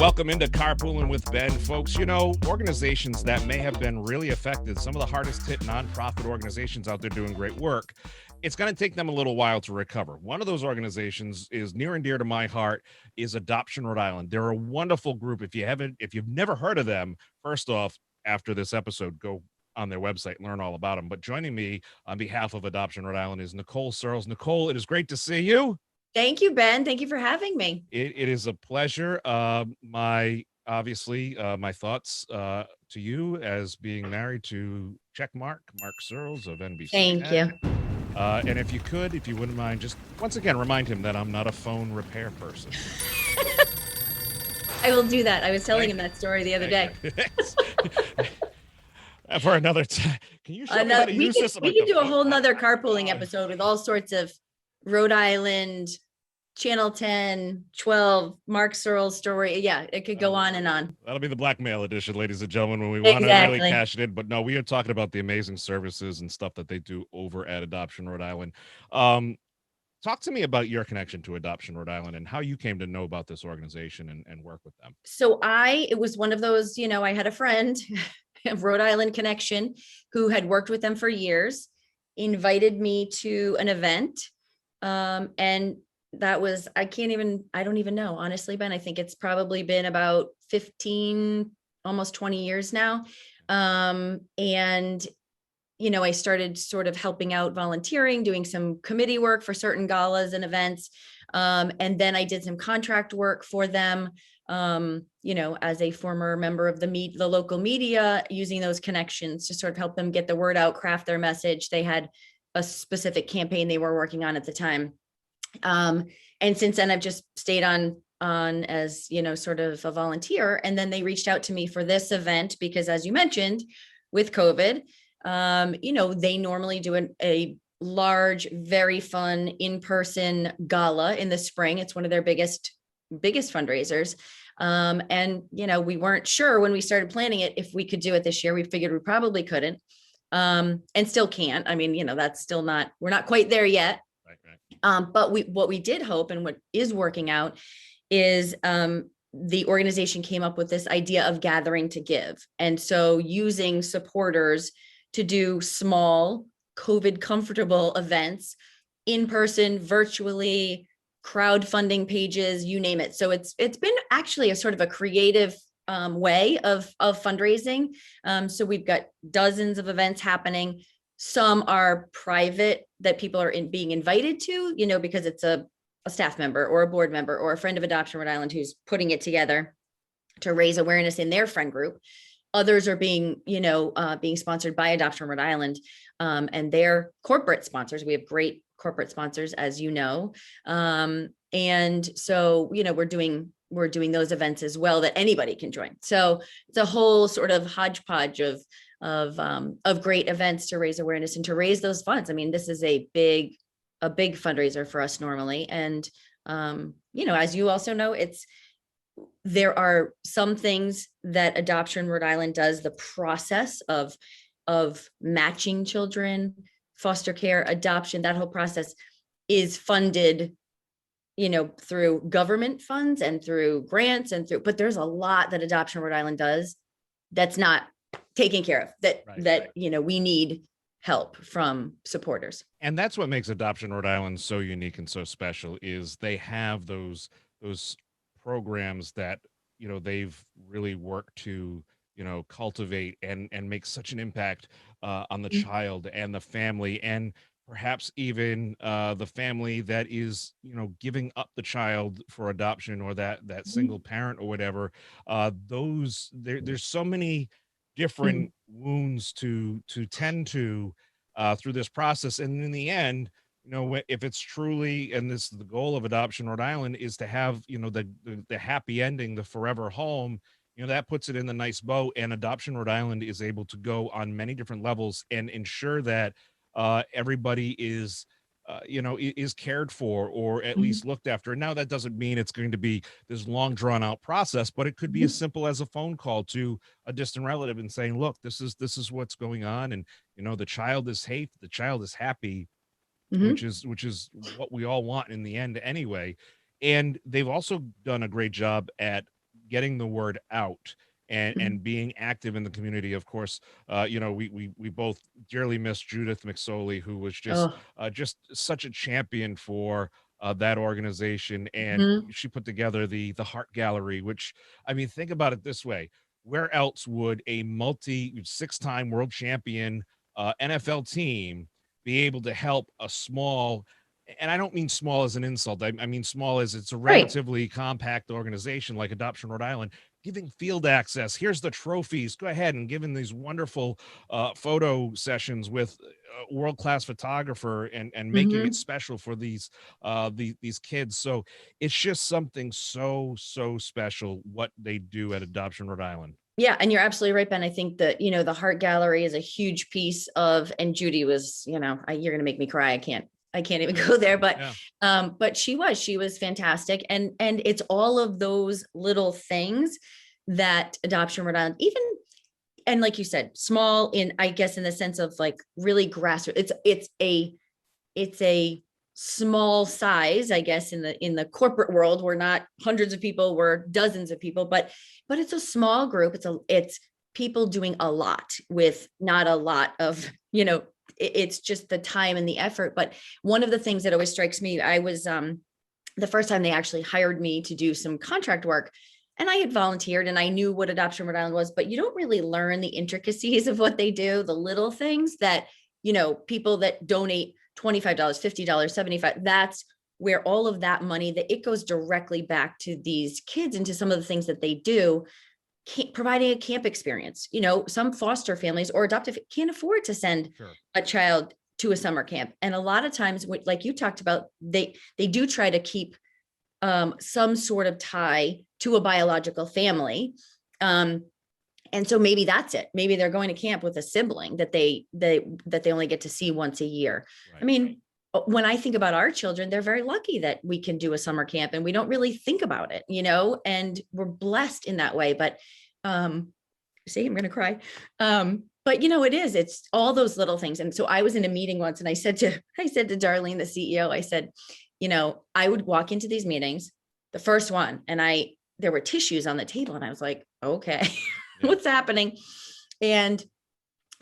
welcome into Carpooling with Ben, folks. You know, organizations that may have been really affected, some of the hardest hit nonprofit organizations out there doing great work, it's going to take them a little while to recover. One of those organizations is near and dear to my heart, is Adoption Rhode Island. They're a wonderful group. If you've never heard of them, first off, after this episode, go on their website and learn all about them. But joining me on behalf of Adoption Rhode Island is Nicole Searles. Nicole, it is great to see you. Thank you, Ben. Thank you for having me. It is a pleasure. My thoughts to you as being married to Mark Searles of NBC. Thank you. And if you wouldn't mind, just once again, remind him that I'm not a phone repair person. I will do that. I was telling him that story the other day. For another time. Can you show me how to use this? We can do a whole nother carpooling episode with all sorts of Rhode Island, Channel 10, 12, Mark Searles story. Yeah, it could go on and on. That'll be the blackmail edition, ladies and gentlemen, when we want to really cash it in. But no, we are talking about the amazing services and stuff that they do over at Adoption Rhode Island. Talk to me about your connection to Adoption Rhode Island and how you came to know about this organization and work with them. So it was one of those, I had a friend, a Rhode Island connection, who had worked with them for years, invited me to an event. And that was, I don't even know, honestly, Ben. I think it's probably been about 15, almost 20 years now. I started sort of helping out, volunteering, doing some committee work for certain galas and events. And then I did some contract work for them, as a former member of the local media, using those connections to sort of help them get the word out, craft their message. They had a specific campaign they were working on at the time. And since then I've just stayed on as, sort of a volunteer. And then they reached out to me for this event because, as you mentioned, with COVID, they normally do a large, very fun in-person gala in the spring. It's one of their biggest fundraisers. We weren't sure when we started planning it if we could do it this year. We figured we probably couldn't, and still can't. I mean, that's still we're not quite there yet. Right. But what we did hope, and what is working out, is the organization came up with this idea of gathering to give. And so using supporters to do small COVID comfortable events in person, virtually, crowdfunding pages, you name it. So it's been actually a sort of a creative way of fundraising. So we've got dozens of events happening. Some are private that people are being invited to, because it's a staff member or a board member or a friend of Adoption Rhode Island who's putting it together to raise awareness in their friend group. Others are being sponsored by Adoption Rhode Island, and their corporate sponsors. We have great corporate sponsors, as you know. And so, we're doing those events as well that anybody can join. So it's a whole sort of hodgepodge of great events to raise awareness and to raise those funds. I mean, this is a big fundraiser for us normally. And, as you also know, there are some things that Adoption Rhode Island does. The process of matching children, foster care, adoption, that whole process is funded, through government funds and through grants but there's a lot that Adoption Rhode Island does that's not taken care of, that we need help from supporters. And that's what makes Adoption Rhode Island so unique and so special, is they have those programs that, they've really worked to, cultivate and make such an impact on the child and the family, and perhaps even the family that is, giving up the child for adoption, or that single parent or whatever. There's so many different wounds to tend to through this process. And in the end, if it's truly, and this is the goal of Adoption Rhode Island, is to have, the happy ending, the forever home, that puts it in the nice bow. And Adoption Rhode Island is able to go on many different levels and ensure that everybody is cared for, or at least looked after. And now that doesn't mean it's going to be this long drawn out process, but it could be as simple as a phone call to a distant relative and saying, look, this is what's going on. And, the child is safe, the child is happy, which is what we all want in the end anyway. And they've also done a great job at getting the word out and Mhm. being active in the community. Of course, we both dearly miss Judith McSoley, who was Oh, just such a champion for that organization, and mhm. she put together the Heart Gallery. Which, I mean, think about it this way: where else would a multi six-time world champion NFL team be able to help a small, and I don't mean small as an insult. I mean small as it's a Right. relatively compact organization like Adoption Rhode Island, giving field access. Here's the trophies. Go ahead and giving these wonderful photo sessions with a world-class photographer, and making it Mhm. special for these kids. So it's just something so special what they do at Adoption Rhode Island. Yeah, and you're absolutely right, Ben. I think that, the Heart Gallery is a huge piece of, and Judy was, you're gonna make me cry. I can't even go there, Yeah. but she was fantastic. And it's all of those little things that Adoption Rhode Island, even, and like you said, small in, I guess, in the sense of like really grassroots. It's a small size, I guess, in the corporate world. We're not hundreds of people, we're dozens of people, but it's a small group. It's people doing a lot with not a lot of, it's just the time and the effort. But one of the things that always strikes me, I was the first time they actually hired me to do some contract work, and I had volunteered and I knew what Adoption Rhode Island was, but you don't really learn the intricacies of what they do, the little things that, people that donate $25, $50, 75, that's where all of that money, that it goes directly back to these kids and to some of the things that they do, providing a camp experience. Some foster families or adoptive can't afford to send Sure. a child to a summer camp. And a lot of times, like you talked about, they do try to keep some sort of tie to a biological family. And so maybe that's it. Maybe they're going to camp with a sibling that they only get to see once a year. I Right. mean, when I think about our children, they're very lucky that we can do a summer camp, and we don't really think about it, and we're blessed in that way. But see, I'm going to cry. But it's all those little things. And so I was in a meeting once, and I said to Darlene, the CEO, I said, I would walk into these meetings, the first one, and there were tissues on the table, and I was like, okay, Yeah. what's happening? And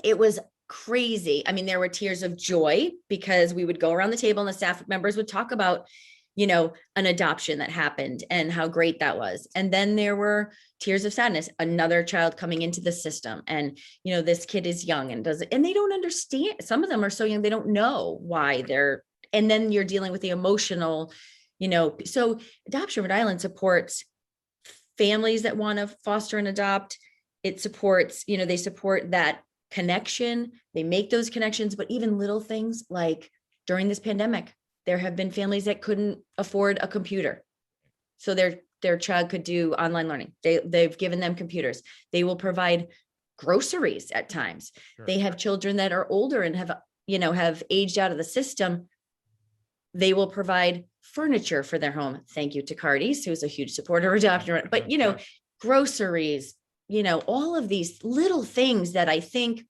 it was crazy. I mean, there were tears of joy because we would go around the table and the staff members would talk about, an adoption that happened and how great that was. And then there were tears of sadness, another child coming into the system. And, this kid is young and they don't understand. Some of them are so young, they don't know why and then you're dealing with the emotional, so Adoption Rhode Island supports families that want to foster and adopt. It supports, they support that connection. They make those connections, but even little things like during this pandemic, there have been families that couldn't afford a computer. So their child could do online learning. They've given them computers. They will provide groceries at times. Sure. They have children that are older and have aged out of the system. They will provide furniture for their home. Thank you to Cardi's, who's a huge supporter of Adoption. But, Sure. groceries, all of these little things that I think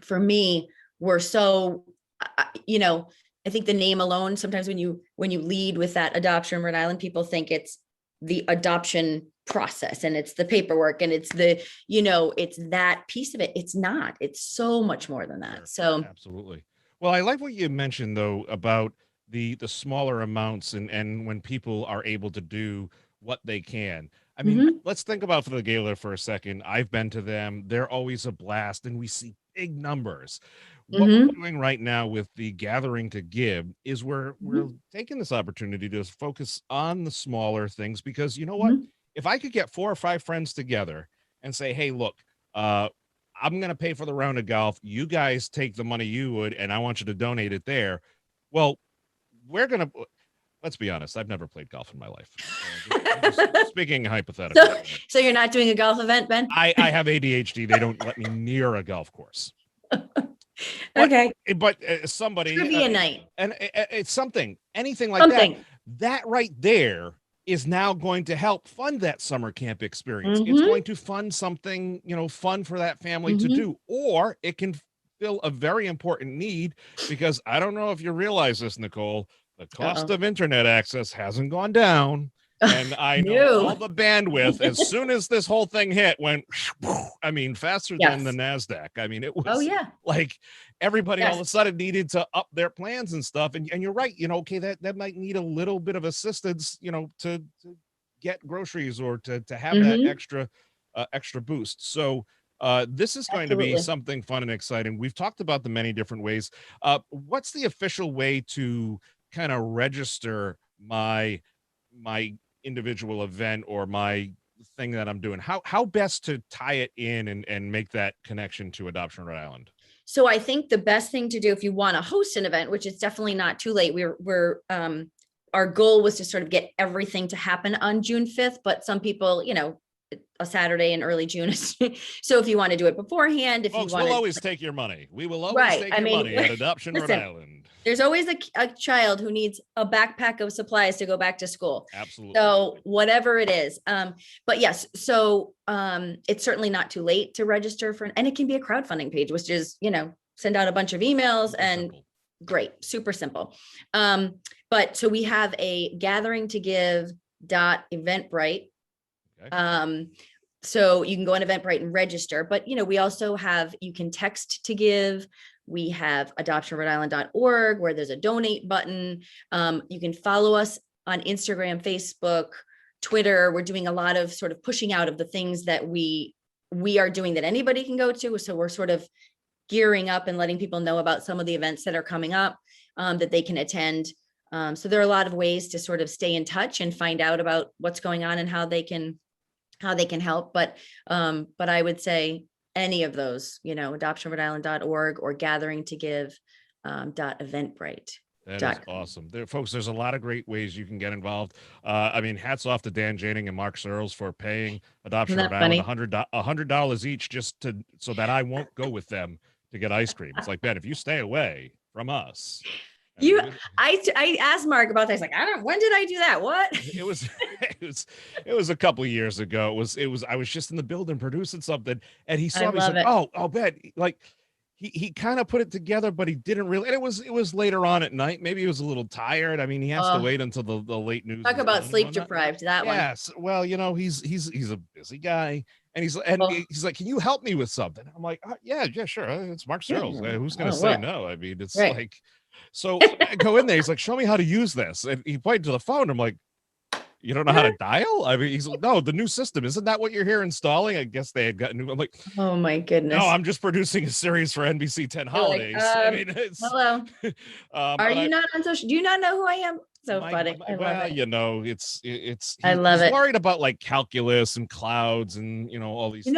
for me were so, I think the name alone, sometimes when you lead with that Adoption Rhode Island, people think it's the adoption process and it's the paperwork and it's it's that piece of it. It's not. It's so much more than that. Sure. So Absolutely. Well, I like what you mentioned though about the smaller amounts, and when people are able to do what they can. I mean, mhm, let's think about for the gala for a second. I've been to them. They're always a blast, and we see big numbers. What we're mhm, doing right now with the Gathering to Give is we're mhm, taking this opportunity to focus on the smaller things, because you know what? mhm. If I could get 4 or 5 friends together and say, "Hey, look, uh, I'm going to pay for the round of golf. You guys take the money you would, and I want you to donate it there." Well, we're going to, let's be honest. I've never played golf in my life. I'm just speaking hypothetically. So, so you're not doing a golf event, Ben? I have ADHD. They don't let me near a golf course. Okay. But somebody, Trivia night. and it's something, anything like that, Something. that right there is now going to help fund that summer camp experience. It's Mhm, going to fund something, fun for that family to mhm. do, or it can fill a very important need, because I don't know if you realize this, Nicole, the cost Uh-oh. of internet access hasn't gone down. And I know No. all the bandwidth, as soon as this whole thing hit, went, I mean, faster than the Yes. NASDAQ. I mean, it was Oh yeah. like everybody all of a Yes. sudden needed to up their plans and stuff. And you're right, you know, okay, that might need a little bit of assistance, you know, to get groceries or to have that Mhm. extra boost. So this is going to be Absolutely. something fun and exciting. We've talked about the many different ways. What's the official way to kind of register my individual event or my thing that I'm doing? How best to tie it in and make that connection to Adoption Rhode Island? So I think the best thing to do if you want to host an event, which is definitely not too late, we're our goal was to sort of get everything to happen on June 5th, but some people, you know, a Saturday in early June. So if you want to do it beforehand, if Folks, you want we'll to, always take your money. We will always right. take I your mean, money at Adoption Rhode listen, Island. there's always a child who needs a backpack of supplies to go back to school. Absolutely. So whatever it is. But yes, so it's certainly not too late to register for, and it can be a crowdfunding page, which is, you know, send out a bunch of emails and Simple. great, super simple. But so we have a gathering to give .eventbrite. Okay. So you can go on Eventbrite and register, but you know, we also have, you can text to give. We have adoptionrhodeisland.org where there's a donate button. You can follow us on Instagram, Facebook, Twitter. We're doing a lot of sort of pushing out of the things that we are doing that anybody can go to. So we're sort of gearing up and letting people know about some of the events that are coming up that they can attend. So there are a lot of ways to sort of stay in touch and find out about what's going on and how they can help. But I would say any of those, you know, adoptionrhodeisland.org or gathering to give .eventbrite. That is awesome. Folks, there's a lot of great ways you can get involved. I mean, hats off to Dan Janing and Mark Searles for paying Adoption Rhode Island $100 each just so that I won't go with them to get ice cream. It's like, Ben, if you stay away from us. I asked Mark about that. He's like, when did I do that? What? It was a couple of years ago. I was just in the building producing something and he saw me. He's like, oh, Ben, like he kind of put it together, but he didn't really. And it was later on at night. Maybe he was a little tired. I mean, he has to wait until the late news. Talk about sleep deprived. That one. Yes. Well, you know, he's a busy guy. And he's like, can you help me with something? I'm like, yeah, sure. It's Mark Searles. Who's going to say no? I mean, it's like, so I go in there. He's like, show me how to use this. And he pointed to the phone. I'm like, you don't know how to dial? I mean, he's like, no, the new system. Isn't that what you're here installing? I guess they had gotten new. I'm like, oh my goodness. No, I'm just producing a series for NBC 10 holidays. Like, I mean, hello. Are you not on social? Do you not know who I am? So funny. Well, you know, he's worried about like calculus and clouds and, you know, all these things.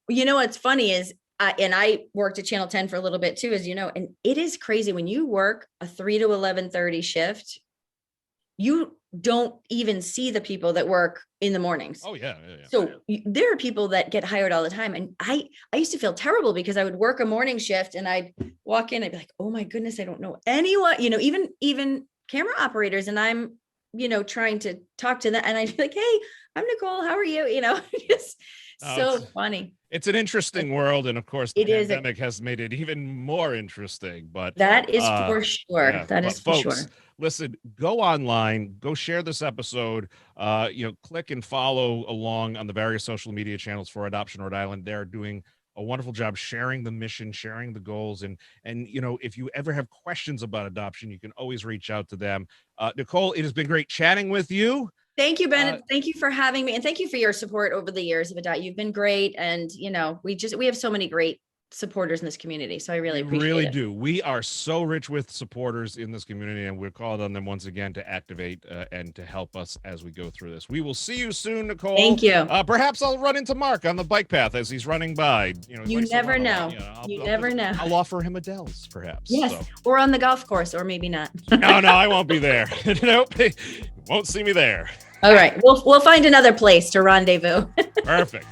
You know, what's funny is, and I worked at Channel 10 for a little bit too, as you know, and it is crazy when you work a 3 to 11:30 shift, you don't even see the people that work in the mornings. Oh yeah. So there are people that get hired all the time. And I used to feel terrible because I would work a morning shift and I'd walk in, I'd be like, oh my goodness, I don't know anyone, you know, even camera operators. And I'm, you know, trying to talk to them and I'd be like, hey, I'm Nicole, how are you? You know, just so funny. It's an interesting world. And of course, the pandemic has made it even more interesting, but that is for sure. Yeah, that is for sure. Listen, go online, go share this episode, you know, click and follow along on the various social media channels for Adoption Rhode Island. They're doing a wonderful job sharing the mission, sharing the goals. And, you know, if you ever have questions about adoption, you can always reach out to them. Nicole, it has been great chatting with you. Thank you, Ben. Thank you for having me. And thank you for your support over the years of Adopt. You've been great. And, you know, we have so many great supporters in this community. So I really appreciate it. We really do. We are so rich with supporters in this community, and we're called on them once again to activate and to help us as we go through this. We will see you soon, Nicole. Thank you. Perhaps I'll run into Mark on the bike path as he's running by. You never know. You never know. I'll offer him Adele's, perhaps. Yes, so. Or on the golf course, or maybe not. No, I won't be there. Nope, won't see me there. All right, we'll find another place to rendezvous. Perfect.